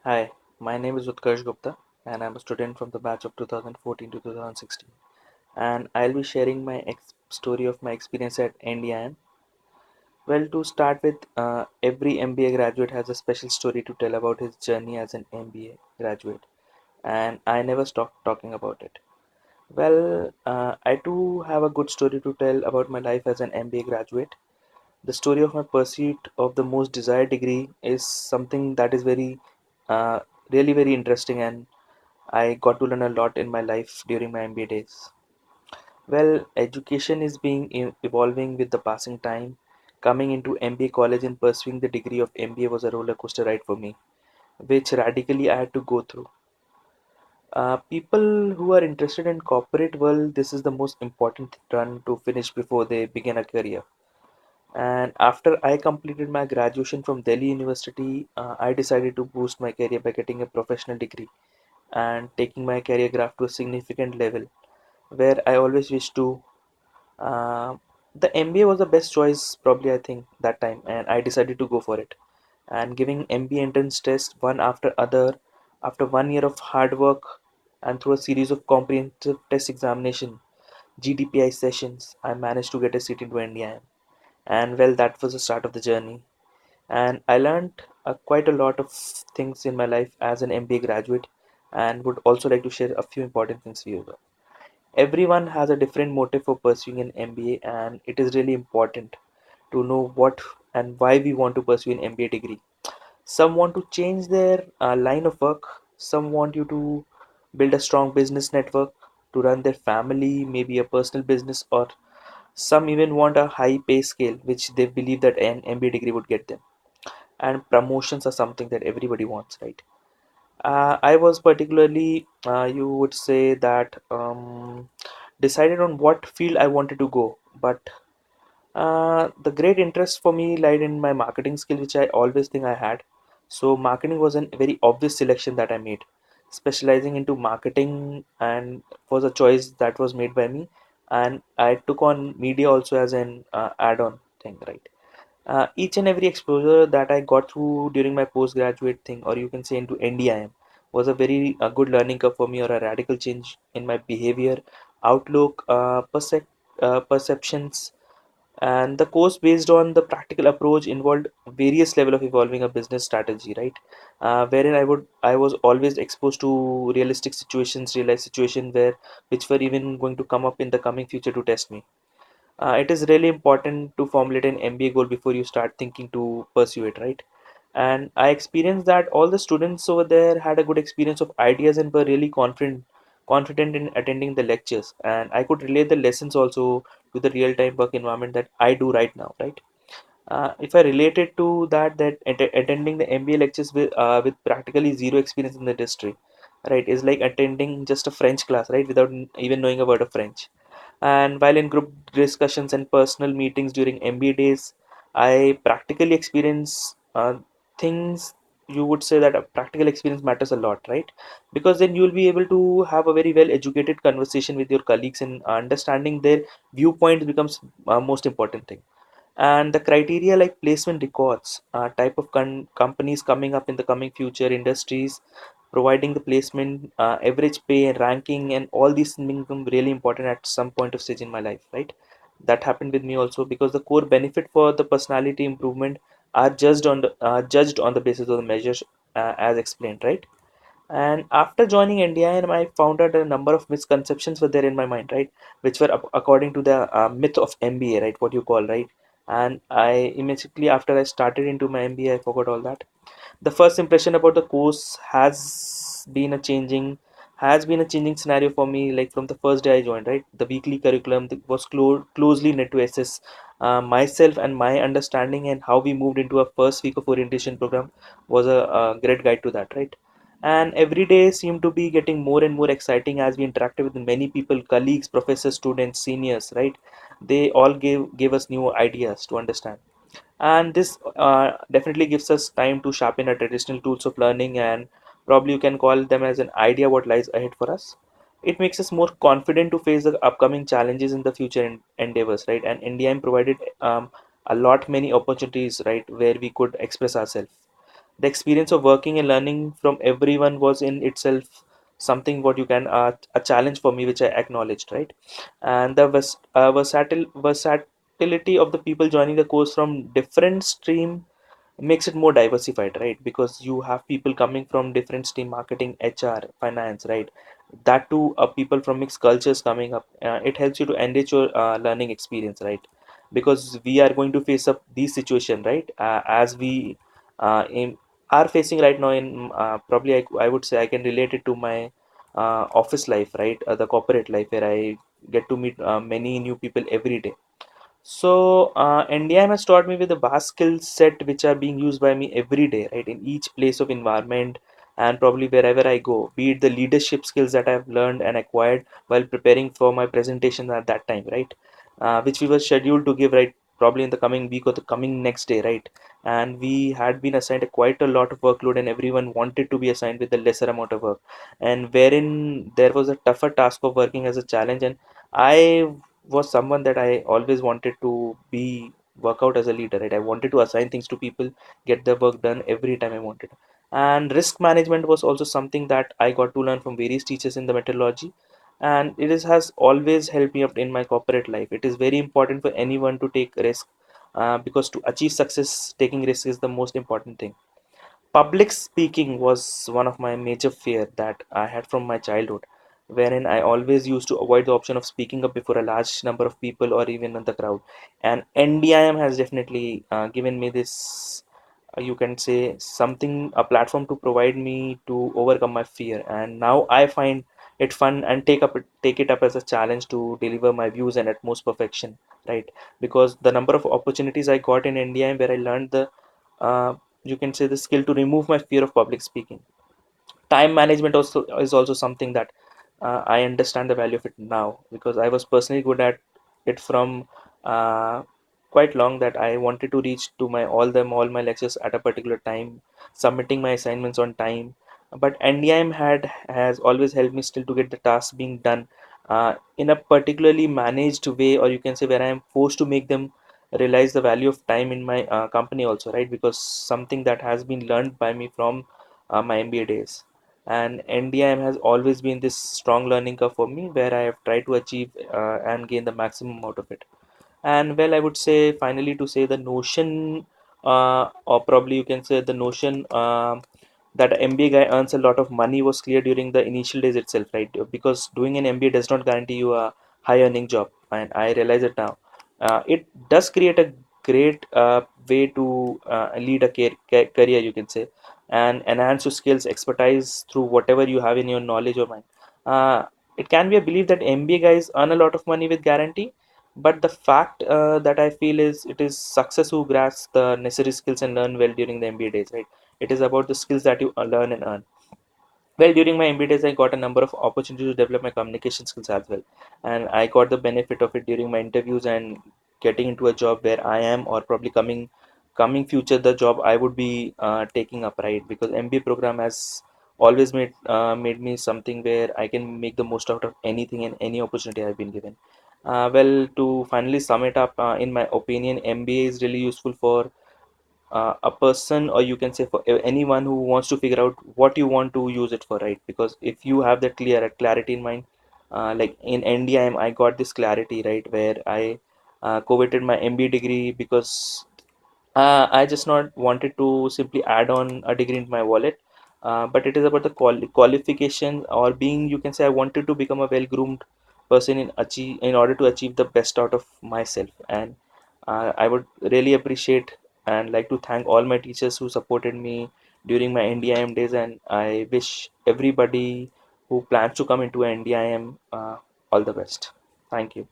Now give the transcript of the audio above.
Hi, my name is Utkarsh Gupta and I'm a student from the batch of 2014 to 2016, and I'll be sharing my story of my experience at NDIM. Well, to start with, every MBA graduate has a special story to tell about his journey as an MBA graduate, and I never stop talking about it. Well, I too have a good story to tell about my life as an MBA graduate. The story of my pursuit of the most desired degree is something that is uh, really very interesting, and I got to learn a lot in my life during my MBA days. Well, education is being evolving with the passing time. Coming into MBA college and pursuing the degree of MBA was a roller coaster ride for me, which radically I had to go through. People who are interested in corporate world, this is the most important run to finish before they begin a career. And after I completed my graduation from Delhi University, I decided to boost my career by getting a professional degree and taking my career graph to a significant level where I always wished to. Uh, the MBA was the best choice, probably, I think, that time, and I decided to go for it. And giving MBA entrance tests one after other, after 1 year of hard work, and through a series of comprehensive test examination, GDPI sessions, I managed to get a seat into NDIM. And well, that was the start of the journey. And I learned quite a lot of things in my life as an MBA graduate, and would also like to share a few important things with you. Everyone has a different motive for pursuing an MBA, and it is really important to know what and why we want to pursue an MBA degree. Some want to change their line of work, some want you to build a strong business network to run their family, maybe a personal business, or some even want a high pay scale, which they believe that an MBA degree would get them. And promotions are something that everybody wants, right? I was particularly, you would say that, decided on what field I wanted to go, but the great interest for me lied in my marketing skill, which I always think I had. So marketing was a very obvious selection that I made. Specializing into marketing and was a choice that was made by me, and I took on media also as an add-on thing, right? Each and every exposure that I got through during my postgraduate thing, or you can say into NDIM, was a very good learning curve for me, or a radical change in my behavior, outlook, perceptions. And the course based on the practical approach involved various level of evolving a business strategy, right? Wherein I was always exposed to realistic situations, real life situation where which were even going to come up in the coming future to test me. It is really important to formulate an MBA goal before you start thinking to pursue it, right? And I experienced that all the students over there had a good experience of ideas and were really confident in attending the lectures. And I could relate the lessons also to the real time work environment that I do right now, right? If I related to that attending the MBA lectures with practically zero experience in the industry, right, is like attending just a French class, right, without even knowing a word of French. And while in group discussions and personal meetings during MBA days, I practically experience things. You would say that a practical experience matters a lot, right? Because then you will be able to have a very well educated conversation with your colleagues, and understanding their viewpoints becomes most important thing. And the criteria like placement records, type of companies coming up in the coming future, industries providing the placement, average pay and ranking, and all these things become really important at some point of stage in my life, right? That happened with me also, because the core benefit for the personality improvement are judged on the basis of the measures, as explained, right? And after joining NDIM, I found out a number of misconceptions were there in my mind, right? Which were according to the myth of MBA, right? What you call, right? And I immediately after I started into my MBA, I forgot all that. The first impression about the course has been a changing scenario for me. Like from the first day I joined, right? The weekly curriculum was closely knit to assess myself and my understanding, and how we moved into a first week of orientation program was a great guide to that, right? And every day seemed to be getting more and more exciting as we interacted with many people, colleagues, professors, students, seniors, right? They all gave us new ideas to understand, and this definitely gives us time to sharpen our traditional tools of learning, and probably you can call them as an idea what lies ahead for us. It makes us more confident to face the upcoming challenges in the future endeavors, right? And India provided a lot many opportunities, right, where we could express ourselves. The experience of working and learning from everyone was in itself something what you can a challenge for me, which I acknowledged, right? And the versatility of the people joining the course from different stream makes it more diversified, right? Because you have people coming from different stream, marketing, HR, finance, right? That too, people from mixed cultures coming up, it helps you to enrich your learning experience, right? Because we are going to face up these situation, right? As we are facing right now in probably I would say I can relate it to my office life, right? The corporate life, where I get to meet many new people every day. So NDIM has taught me with a vast skill set which are being used by me every day, right, in each place of environment and probably wherever I go, be it the leadership skills that I've learned and acquired while preparing for my presentation at that time, right, which we were scheduled to give, right, probably in the coming week or the coming next day, right, and we had been assigned quite a lot of workload and everyone wanted to be assigned with a lesser amount of work, and wherein there was a tougher task of working as a challenge, and I was someone that I always wanted to be work out as a leader, right? I wanted to assign things to people, get the work done every time I wanted. And risk management was also something that I got to learn from various teachers in the methodology. And has always helped me up in my corporate life. It is very important for anyone to take risk because to achieve success, taking risk is the most important thing. Public speaking was one of my major fear that I had from my childhood, wherein I always used to avoid the option of speaking up before a large number of people or even in the crowd. And NDIM has definitely given me this, you can say, something, a platform to provide me to overcome my fear. And now I find it fun and take it up as a challenge to deliver my views and utmost perfection, right? Because the number of opportunities I got in NDIM where I learned the uh, you can say the skill to remove my fear of public speaking. Time management also is also something that I understand the value of it now, because I was personally good at it from uh, quite long, that I wanted to reach to my all my lectures at a particular time, submitting my assignments on time. But NDIM has always helped me still to get the tasks being done in a particularly managed way, or you can say where I am forced to make them realize the value of time in my company also, right? Because something that has been learned by me from my MBA days. And NDIM has always been this strong learning curve for me, where I have tried to achieve and gain the maximum out of it. And well, I would say finally to say the notion, or probably you can say the notion that an MBA guy earns a lot of money was clear during the initial days itself, right? Because doing an MBA does not guarantee you a high earning job, and I realize it now. It does create a great way to lead a career, you can say, and enhance your skills, expertise through whatever you have in your knowledge or mind. Uh, it can be a belief that MBA guys earn a lot of money with guarantee, but the fact that I feel is it is success who grasps the necessary skills and learn well during the MBA days, right? It is about the skills that you learn and earn. Well, during my MBA days, I got a number of opportunities to develop my communication skills as well, and I got the benefit of it during my interviews and getting into a job where I am, or probably coming future the job I would be taking up, right? Because MBA program has always made me something where I can make the most out of anything and any opportunity I've been given. Well, to finally sum it up, in my opinion, MBA is really useful for a person, or you can say for anyone who wants to figure out what you want to use it for, right? Because if you have that clarity in mind, like in NDIM I got this clarity, right, where I coveted my MBA degree because I just not wanted to simply add on a degree into my wallet, but it is about the qualification, or being, you can say, I wanted to become a well-groomed person in order to achieve the best out of myself. And I would really appreciate and like to thank all my teachers who supported me during my NDIM days, and I wish everybody who plans to come into NDIM all the best. Thank you.